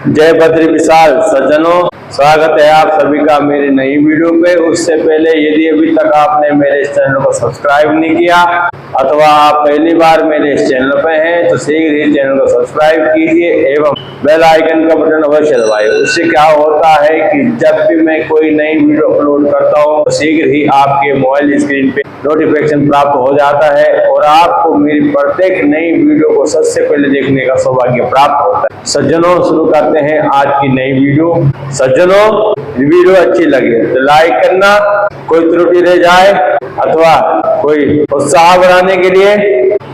जय बद्री विशाल सज्जनों, स्वागत है आप सभी का मेरी नई वीडियो पे। उससे पहले यदि अभी तक आपने मेरे इस चैनल को सब्सक्राइब नहीं किया अथवा आप पहली बार मेरे इस चैनल पे हैं तो शीघ्र ही चैनल को सब्सक्राइब कीजिए एवं बेल आइकन का बटन अवश्य दबाइए। उससे क्या होता है कि जब भी मैं कोई नई वीडियो अपलोड करता हूँ तो शीघ्र ही आपके मोबाइल स्क्रीन पे नोटिफिकेशन प्राप्त हो जाता है और आपको मेरी प्रत्येक नई वीडियो को सबसे पहले देखने का सौभाग्य प्राप्त होता है। सज्जनों, शुरू करते हैं आज की नई वीडियो। सज्जनों, वीडियो अच्छी लगे तो लाइक करना, कोई त्रुटि रह जाए अथवा कोई उत्साह बढ़ाने के लिए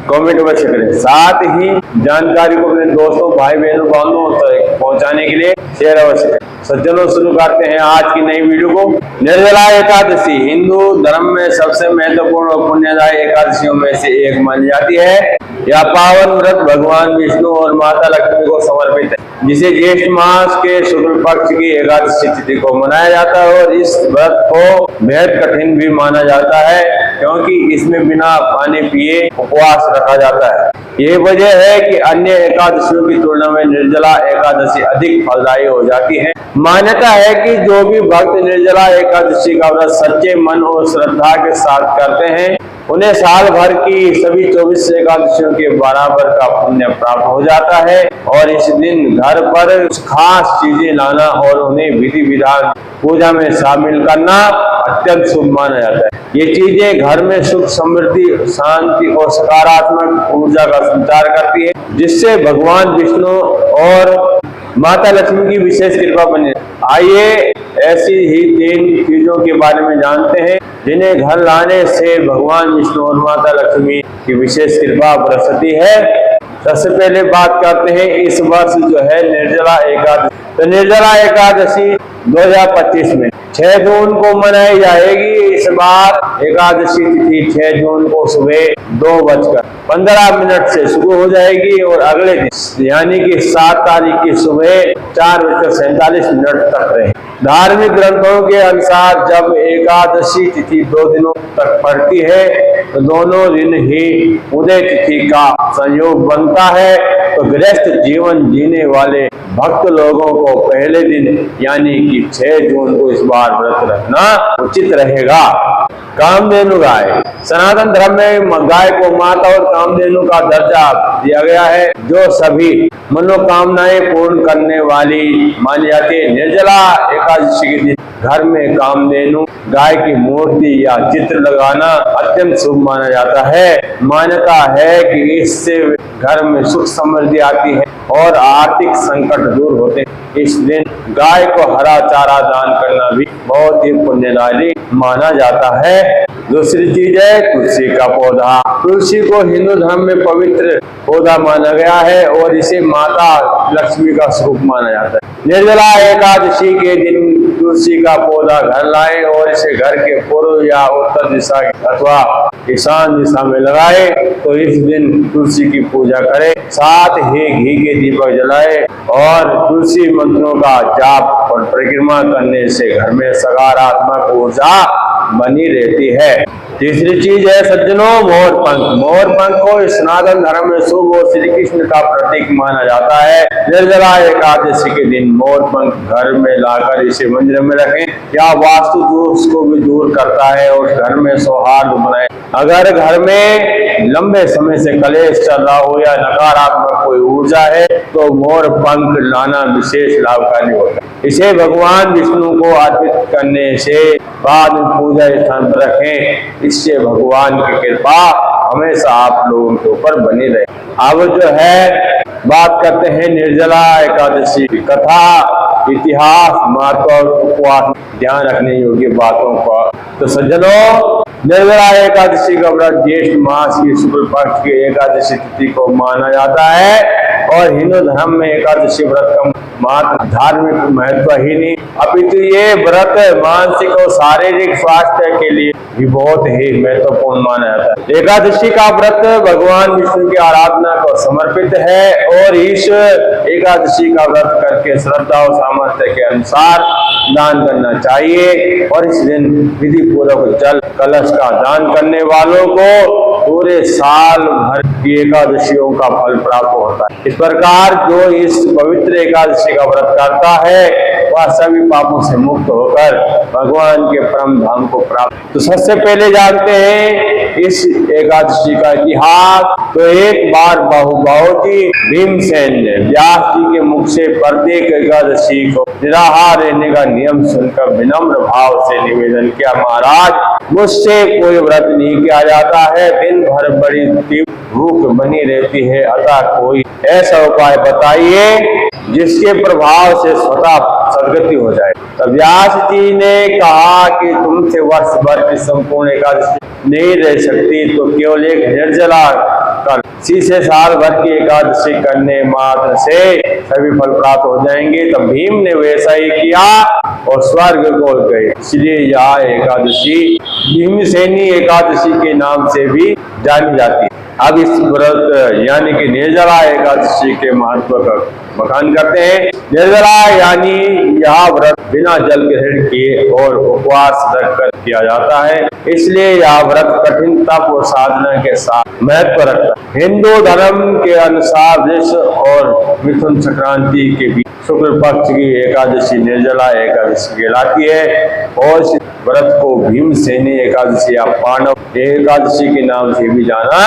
कमेंट अवश्य करें। साथ ही जानकारी को अपने दोस्तों, भाई बहनों, बांधवों तक पहुंचाने के लिए शेयर अवश्य करें। सज्जनों, शुरू करते हैं आज की नई वीडियो को। निर्जला एकादशी हिंदू धर्म में सबसे महत्वपूर्ण और पुण्यदायी एकादशियों में से एक मानी जाती है। यह पावन व्रत भगवान विष्णु और माता लक्ष्मी को समर्पित है, जिसे ज्येष्ठ मास के शुक्ल पक्ष की एकादशी तिथि को मनाया जाता है और इस व्रत को बेहद कठिन भी माना जाता है क्योंकि इसमें बिना पानी पिए उपवास रखा जाता है। ये वजह है कि अन्य एकादशियों की तुलना में निर्जला एकादशी अधिक फलदायी हो जाती है। मान्यता है कि जो भी भक्त निर्जला एकादशी का व्रत सच्चे मन और श्रद्धा के साथ करते हैं उन्हें साल भर की सभी 24 एकादशियों के बराबर का पुण्य प्राप्त हो जाता है। और इस दिन घर पर खास चीजें लाना और उन्हें विधि विधान पूजा में शामिल करना अत्यंत शुभ माना जाता है। ये चीजें घर में सुख, समृद्धि, शांति और सकारात्मक ऊर्जा का संचार करती है, जिससे भगवान विष्णु और माता लक्ष्मी की विशेष कृपा बने। आइए ऐसी ही 3 चीजों के बारे में जानते हैं जिन्हें घर लाने से भगवान विष्णु और माता लक्ष्मी की विशेष कृपा बरसती है। सबसे पहले बात करते हैं इस वर्ष जो है निर्जला एकादशी। तो निर्जला एकादशी 2025 में 6 जून को मनाई जाएगी। इस बार एकादशी तिथि 6 जून को सुबह 2:15 से शुरू हो जाएगी और अगले दिन यानी कि 7 तारीख की सुबह 4:47 तक रहे। धार्मिक ग्रंथों के अनुसार जब एकादशी तिथि 2 दिनों तक पड़ती है तो दोनों दिन ही उदय तिथि का संयोग बनता है। तो गृहस्थ जीवन जीने वाले भक्त लोगों को पहले दिन यानी कि 6 जून को इस बार व्रत रखना उचित रहेगा। कामधेनु गाय। सनातन धर्म में गाय को माता और कामधेनु का दर्जा दिया गया है, जो सभी मनोकामनाएं पूर्ण करने वाली मानी जाती है। निर्जला एकादशी के दिन घर में कामधेनु गाय की मूर्ति या चित्र लगाना अत्यंत शुभ माना जाता है। मान्यता है कि इससे घर में सुख समृद्धि आती है और आर्थिक संकट दूर होते हैं। इस दिन गाय को हरा चारा दान करना भी बहुत ही पुण्यदायी माना जाता है। दूसरी चीज है तुलसी का पौधा। तुलसी को हिंदू धर्म में पवित्र पौधा माना गया है और इसे माता लक्ष्मी का स्वरूप माना जाता है। निर्जला एकादशी के दिन तुलसी का पौधा घर लाएं और इसे घर के पूर्व या उत्तर दिशा अथवा ईशान दिशा में लगाए। तो इस दिन तुलसी की पूजा करें, साथ ही घी के दीपक जलाए और तुलसी मंत्रों का जाप और परिक्रमा करने से घर में सकारात्मक ऊर्जा बनी रहती है। तीसरी चीज है सज्जनों मोर पंख। मोर पंख को सनातन धर्म में शुभ और श्री कृष्ण का प्रतीक माना जाता है। निर्जला एकादशी के दिन मोर पंख घर में लाकर इसे मंदिर में रखें। या वास्तु दोष को भी दूर करता है और घर में सौहार्द बनाए। अगर घर में लंबे समय से कलेश चल रहा हो या नकारात्मक कोई ऊर्जा है तो मोर पंख लाना विशेष लाभकारी होता है। इसे भगवान विष्णु को अर्पित करने से बाद में पूजा स्थान पर रखें। इससे भगवान की कृपा हमेशा आप लोगों के ऊपर बनी रहे। अब जो है बात करते हैं निर्जला एकादशी की कथा, इतिहास, महत्व और उपवास ध्यान रखने योग्य बातों का। तो सज्जनों, निर्जला एकादशी का व्रत ज्येष्ठ मास की शुक्ल पक्ष की एकादशी तिथि को माना जाता है और हिंदू धर्म में एकादशी व्रत का मात्र धार्मिक महत्व ही नहीं अपितु ये व्रत मानसिक और शारीरिक स्वास्थ्य के लिए भी बहुत ही महत्वपूर्ण माना जाता है। एकादशी का व्रत भगवान विष्णु की आराधना को समर्पित है और इस एकादशी का व्रत करके श्रद्धा और सामर्थ्य के अनुसार दान करना चाहिए। और इस दिन विधि पूर्वक जल कलश का दान करने वालों को पूरे साल भर की एकादशियों का फल प्राप्त होता है। इस प्रकार जो इस पवित्र एकादशी का व्रत करता है वह सभी पापों से मुक्त होकर भगवान के परम धाम को प्राप्त। तो सबसे पहले जानते हैं इस एकादशी का इतिहास। तो एक बार बहुभावती भीमसेन ने व्यास जी के मुख से प्रत्येक एकादशी को निराहार रहने का नियम सुनकर विनम्र भाव से निवेदन किया, महाराज मुझसे कोई व्रत नहीं किया जाता है, दिन भर बड़ी तीव्र भूख बनी रहती है, अतः कोई ऐसा उपाय बताइए जिसके प्रभाव से स्वतः सदगति हो जाए। तब व्यास जी ने कहा कि तुमसे वर्ष भर की संपूर्ण एकादशी नहीं रह सकती, तो केवल एक निर्जला कर से साल भर की एकादशी करने मात्र से सभी फल प्राप्त हो जाएंगे। तब भीम ने वैसा ही किया और स्वर्ग को गए। इसलिए यह एकादशी भीमसेनी एकादशी के नाम से भी जानी जाती है। अब इस व्रत यानी कि निर्जला एकादशी के महत्व का बखान करते हैं। निर्जला यानी यह व्रत बिना जल ग्रहण किए और उपवास रखकर किया जाता है, इसलिए यह व्रत कठिन तप और साधना के साथ महत्व रखता है। हिंदू धर्म के अनुसार वृष और मिथुन संक्रांति के बीच शुक्ल पक्ष की एकादशी निर्जला एकादशी कहलाती है और इस व्रत को भीमसेनी एकादशी या पांडव एकादशी के नाम से भी जाना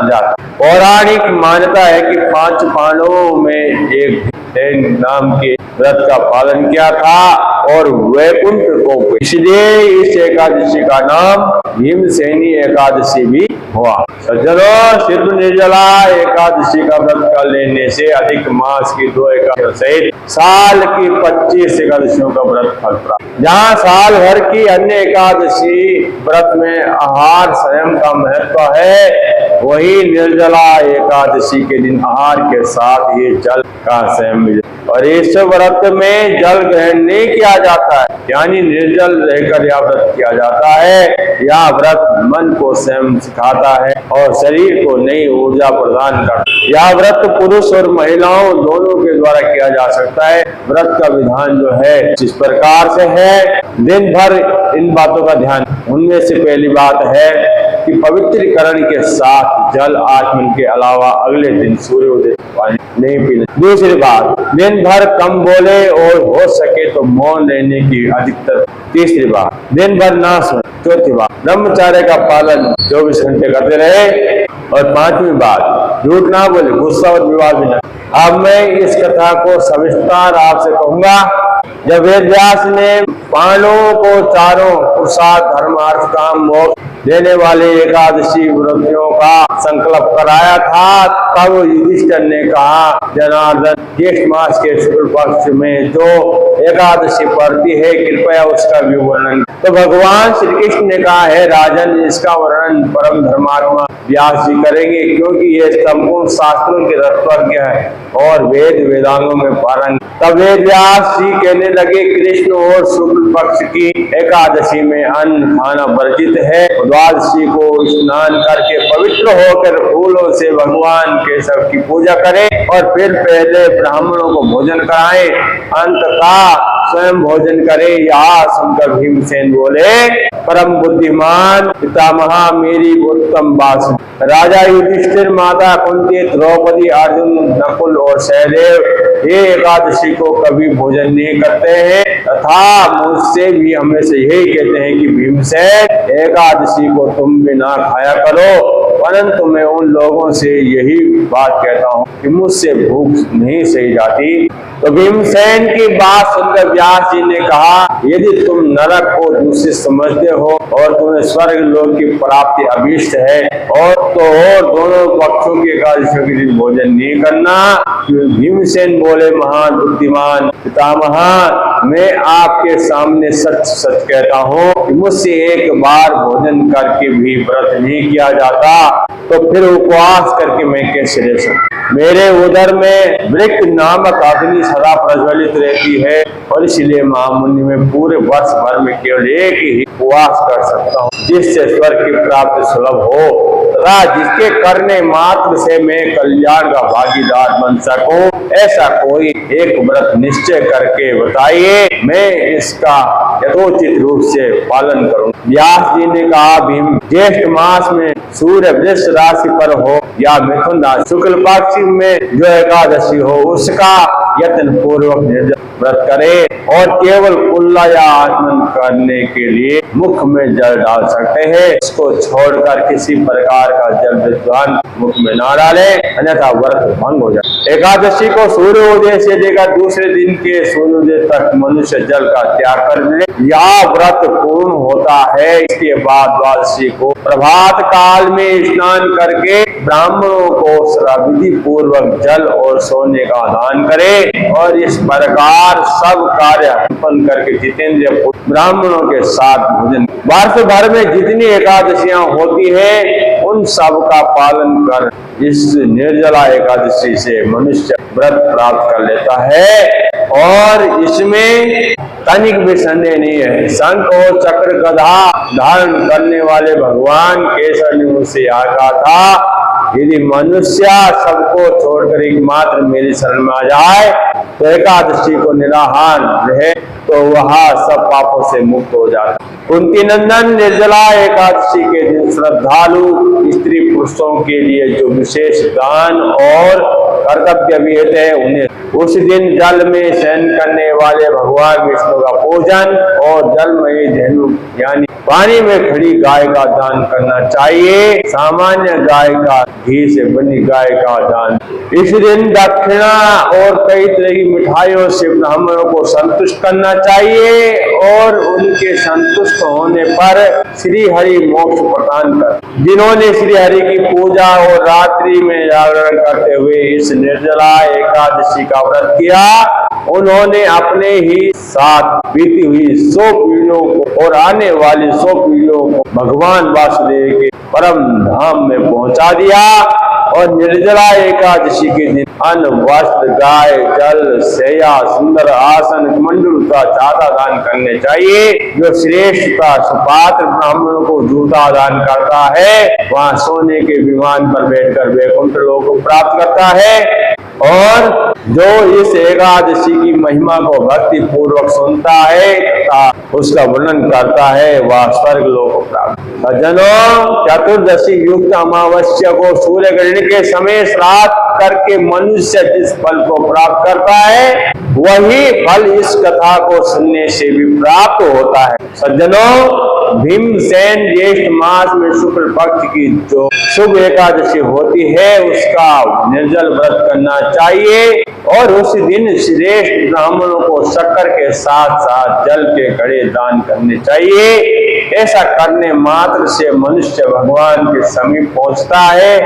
जाता है। पौराणिक मान्यता है कि 5 पांडवों में एक नाम के व्रत का पालन किया था और वैकुंठ को, इसलिए इस एकादशी का नाम भीमसेनी एकादशी भी हुआ। सज्जनों, सिर्फ निर्जला एकादशी का व्रत कर लेने से अधिक मास की 2 एकादशी सहित साल की 25 एकादशियों का व्रत फल प्राप्त। जहाँ साल भर की अन्य एकादशी व्रत में आहार संयम का महत्व है, वही निर्जला एकादशी के दिन आहार के साथ ही जल का संयम मिले। और इस व्रत में जल ग्रहण नहीं किया जाता है, यानी निर्जल रहकर यह व्रत किया जाता है। यह व्रत मन को संयम सिखाता है और शरीर को नई ऊर्जा प्रदान करता है। यह व्रत पुरुष और महिलाओं दोनों के द्वारा किया जा सकता है। व्रत का विधान जो है इस प्रकार से है, दिन भर इन बातों का ध्यान। उनमें से पहली बात है कि पवित्रीकरण के साथ जल आचमन के अलावा अगले दिन सूर्योदय पानी नहीं पीना। दूसरी बात, दिन भर कम बोले और हो सके तो मौन रहने की अधिकतर। तीसरी बात, दिन भर ना सोए। चौथी बात, ब्रह्मचर्य का पालन 24 घंटे करते रहे। और 5वीं बात, झूठ ना बोले, गुस्सा और विवाद भी न। अब मैं इस कथा को सविस्तार आपसे कहूंगा। जब वेद व्यास ने पांडवों को चारों पुरुषार्थ धर्म अर्थ काम मोक्ष देने वाले एकादशी व्रतियों का संकल्प कराया था, तब युधिष्ठिर ने कहा, जनार्दन, ज्येष्ठ मास के शुक्ल पक्ष में जो एकादशी पड़ती है कृपया उसका भी वर्णन। तो भगवान श्री कृष्ण ने कहा है, राजन, इसका वर्णन परम धर्मात्मा व्यास जी करेंगे, क्योंकि ये संपूर्ण शास्त्रों के तत्वज्ञ है और वेद वेदांगों में पारंगत। तब वेद व्यास जी कहने लगे, कृष्ण और शुक्ल पक्ष की एकादशी में अन्न खाना वर्जित है। द्वादशी को स्नान करके पवित्र होकर फूलों से भगवान केशव की पूजा करें और फिर पहले ब्राह्मणों को भोजन कराएं, अंत का स्वयं भोजन करे। यह सुनकर भीमसेन बोले, परम बुद्धिमान पितामहा, मेरी उत्तम बात। राजा युधिष्ठिर, माता कुंती, द्रौपदी, अर्जुन, नकुल और सहदेव ये एकादशी को कभी भोजन नहीं करते हैं तथा मुझसे भी हमेशा यही कहते हैं कि भीमसेन, एकादशी को तुम भी ना खाया करो। परंतु मैं उन लोगों से यही बात कहता हूँ कि मुझसे भूख नहीं सही जाती। तो भीमसेन की बात सुनकर व्यास जी ने कहा, यदि तुम नरक को दूषित समझते हो और तुम्हें स्वर्ग लोक की प्राप्ति अभीष्ट है और दोनों पक्षों की एकादशियों के दिन भोजन नहीं करना। भीमसेन बोले, महान बुद्धिमान पितामहा, मैं आपके सामने सच सच कहता हूँ कि मुझसे एक बार भोजन करके भी व्रत नहीं किया जाता, तो फिर उपवास करके मैं कैसे रह सकता। मेरे उदर में वृक्क नामक अग्नि सदा प्रज्वलित रहती है और इसलिए महामुनि में पूरे वर्ष भर में केवल एक ही उपवास कर सकता हूँ, जिससे स्वर्ग की प्राप्ति सुलभ हो तथा जिसके करने मात्र से मैं कल्याण का भागीदार बन सकूं, ऐसा कोई एक व्रत निश्चय करके बताइए, मैं इसका यथोचित रूप से पालन करूं। व्यास जी ने कहा, भीम, ज्येष्ठ मास में सूर्य वृष राशि पर हो या मिथुन राशि शुक्ल पक्ष में जो एकादशी हो, उसका यत्न पूर्वक निर्जल व्रत करे और केवल कुल्ला या आचमन करने के लिए मुख में जल डाल सकते हैं। इसको छोड़कर किसी प्रकार का जल विद्वान मुख में न डाले, अन्यथा व्रत भंग हो जाए। एकादशी को सूर्योदय से लेकर दूसरे दिन के सूर्योदय तक मनुष्य जल का त्याग कर दे, यह व्रत पूर्ण होता है। इसके बाद द्वादशी को प्रभात काल में स्नान करके ब्राह्मणों को विधि पूर्वक जल और सोने का दान करे और इस प्रकार सब कार्य संपन्न करके जितेंद्रिय ब्राह्मणों के साथ भोजन। वर्ष भर में जितनी एकादशियां होती है उन सब का पालन कर इस निर्जला एकादशी से मनुष्य व्रत प्राप्त कर लेता है और इसमें तनिक भी संदेह नहीं है। शंख और चक्र गदा धारण करने वाले भगवान केशव ने मुझसे कहा था, यदि मनुष्य सबको छोड़कर एकमात्र मेरी शरण में आ जाए तो एकादशी को निराहार रहे तो वह सब पापों से मुक्त हो जाता। कुंती नंदन, निर्जला एकादशी के दिन श्रद्धालु स्त्री पुरुषों के लिए जो विशेष दान और कर्तव्य विहित है, उन्हें उस दिन जल में शयन करने वाले भगवान विष्णु का पूजन और जलमयी धेनु यानी पानी में खड़ी गाय का दान करना चाहिए। सामान्य गाय का घी से बनी गाय का दान। इस दिन दक्षिणा और कई तरह की मिठाइयों से ब्राह्मणों को संतुष्ट करना चाहिए और उनके संतुष्ट होने पर श्री हरि मोक्ष प्रदान कर। जिन्होंने श्री हरि की पूजा और रात्रि में जागरण करते हुए इस निर्जला एकादशी का व्रत किया, उन्होंने अपने ही साथ बीती हुई 100 पीढ़ियों को और आने वाली 100 पीढ़ियों को भगवान वासुदेव के परम धाम में पहुंचा दिया। और निर्जला एकादशी के दिन अन्न, वस्त्र, गाय, जल, शैया, सुंदर आसन, मंडल का ज्यादा दान करने चाहिए। जो श्रेष्ठता सुपात्र ब्राह्मणों को जूता दान करता है वहाँ सोने के विमान पर बैठकर वैकुंठ लोक को प्राप्त करता है और जो इस एकादशी की महिमा को भक्ति पूर्वक सुनता है तथा उसका वर्णन करता है वह स्वर्ग लोक प्राप्त। सज्जनों, चतुर्दशी युक्त अमावस्या को सूर्य ग्रहण के समय श्राद्ध करके मनुष्य जिस फल को प्राप्त करता है वही फल इस कथा को सुनने से भी प्राप्त होता है। सज्जनों, भीमसेन ज्येष्ठ मास में शुक्ल पक्ष की जो शुभ एकादशी होती है उसका निर्जल व्रत करना चाहिए और उस दिन श्रेष्ठ ब्राह्मणों को शक्कर के साथ साथ जल के घड़े दान करने चाहिए। ऐसा करने मात्र से मनुष्य भगवान के समीप पहुंचता है,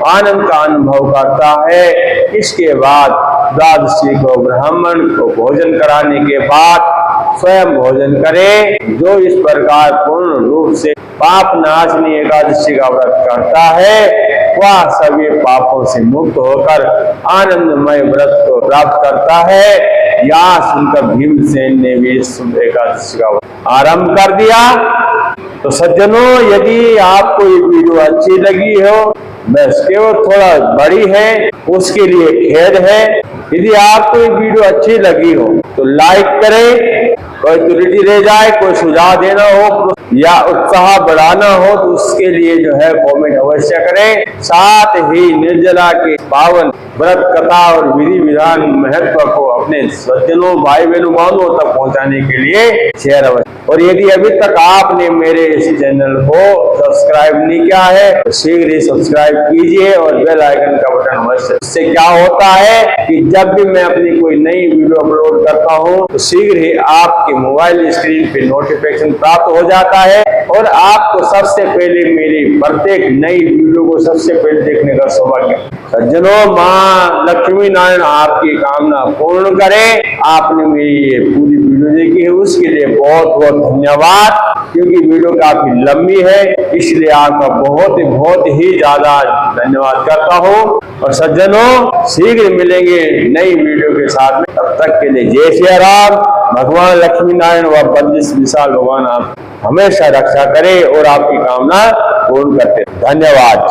आनंद का अनुभव करता है। इसके बाद द्वादशी को ब्राह्मण को भोजन कराने के बाद स्वयं भोजन करे। जो इस प्रकार पूर्ण रूप से पाप नाशनी एकादशी का व्रत करता है वह सभी पापों से मुक्त होकर आनंदमय व्रत को प्राप्त करता है। यह सुनकर भीमसेन ने भी इस एकादशी का आरंभ कर दिया। तो सज्जनों, यदि आपको ये वीडियो अच्छी लगी हो, बस केवल थोड़ा बड़ी है उसके लिए खेद है। यदि आपको ये वीडियो अच्छी लगी हो तो लाइक करें, कोई त्रुटि रह जाए, कोई सुझाव देना हो या उत्साह बढ़ाना हो तो उसके लिए जो है कमेंट अवश्य करें। साथ ही निर्जला के पावन व्रत कथा और विधि विधान महत्व को अपने सज्जनों भाई बहनों तक पहुंचाने के लिए शेयर अवश्य। और यदि अभी तक आपने मेरे इस चैनल को सब्सक्राइब नहीं किया है तो शीघ्र ही सब्सक्राइब कीजिए और बेल आइकन का बटन अवश्य। इससे क्या होता है कि जब भी मैं अपनी कोई नई वीडियो अपलोड करता हूं तो शीघ्र ही आपके मोबाइल स्क्रीन पे नोटिफिकेशन प्राप्त हो जाता है और आपको सबसे पहले मेरी प्रत्येक नई वीडियो को सबसे पहले देखने का सौभाग्य। सज्जनों, माँ लक्ष्मी नारायण आपकी कामना पूर्ण करे। आपने मेरी ये पूरी वीडियो देखी है उसके लिए बहुत बहुत धन्यवाद। क्योंकि वीडियो काफी लंबी है इसलिए आपका बहुत ही ज्यादा धन्यवाद करता हूँ। और सज्जनों, शीघ्र मिलेंगे नई वीडियो के साथ में। तब तक के लिए जय श्री राम। भगवान लक्ष्मी नारायण व बंदिश विशाल भगवान आप हमेशा रक्षा करे और आपकी कामना पूर्ण करते। धन्यवाद।